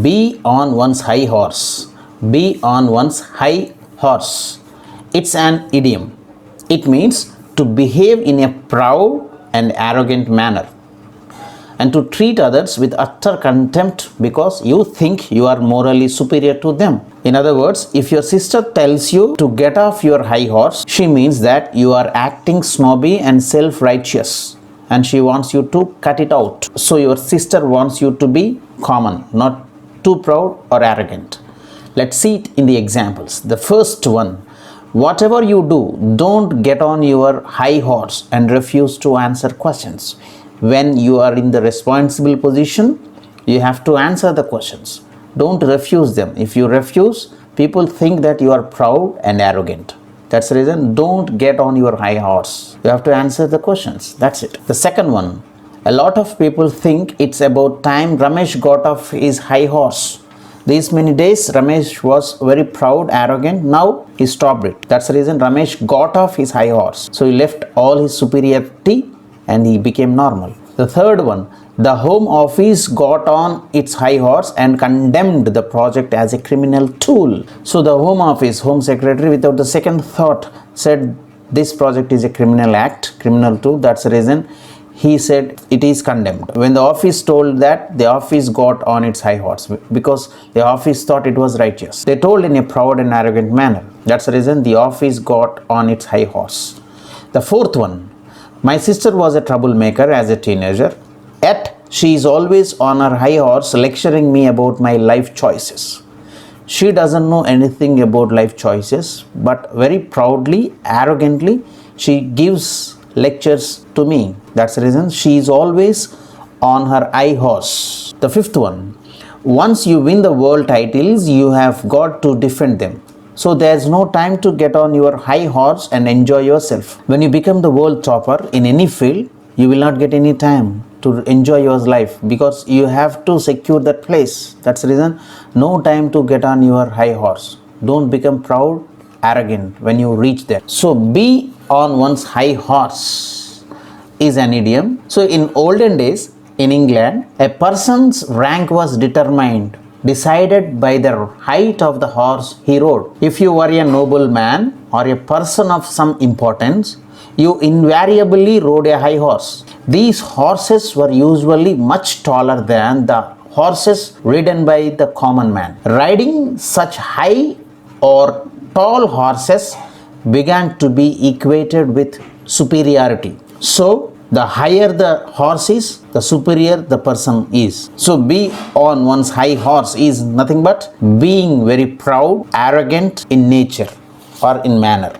Be on one's high horse. Be on one's high horse. It's an idiom. It means to behave in a proud and arrogant manner and to treat others with utter contempt because you think you are morally superior to them. In other words, if your sister tells you to get off your high horse, she means that you are acting snobby and self-righteous and she wants you to cut it out. So your sister wants you to be common, not too proud or arrogant. Let's see it in the examples. The first one, whatever you do, don't get on your high horse and refuse to answer questions. When you are in the responsible position, you have to answer the questions. Don't refuse them. If you refuse, people think that you are proud and arrogant. That's the reason, don't get on your high horse. You have to answer the questions. That's it. The second one, a lot of people think it's about time Ramesh got off his high horse. These many days, Ramesh was very proud, arrogant. Now he stopped it. That's the reason Ramesh got off his high horse. So he left all his superiority and he became normal. The third one, the Home Office got on its high horse and condemned the project as a criminal tool. So the Home Office, Home Secretary, without the second thought, said this project is a criminal act, criminal tool. That's the reason he said it is condemned. When the office told that, the office got on its high horse because the office thought it was righteous. They told in a proud and arrogant manner. That's the reason the office got on its high horse. The fourth one, my sister was a troublemaker as a teenager, yet she is always on her high horse lecturing me about my life choices. She doesn't know anything about life choices, but very proudly, arrogantly, she gives lectures to me. That's the reason she is always on her high horse. The fifth one, once you win the world titles, you have got to defend them. So there's no time to get on your high horse and enjoy yourself. When you become the world topper in any field, you will not get any time to enjoy your life because you have to secure that place. That's the reason, no time to get on your high horse. Don't become proud, arrogant when you reach there. So be on one's high horse is an idiom. So in olden days in England, a person's rank was decided by the height of the horse he rode. If you were a nobleman or a person of some importance, you invariably rode a high horse. These horses were usually much taller than the horses ridden by the common man. Riding such high or tall horses began to be equated with superiority. So the higher the horse is, the superior the person is. So be on one's high horse is nothing but being very proud, arrogant in nature or in manner.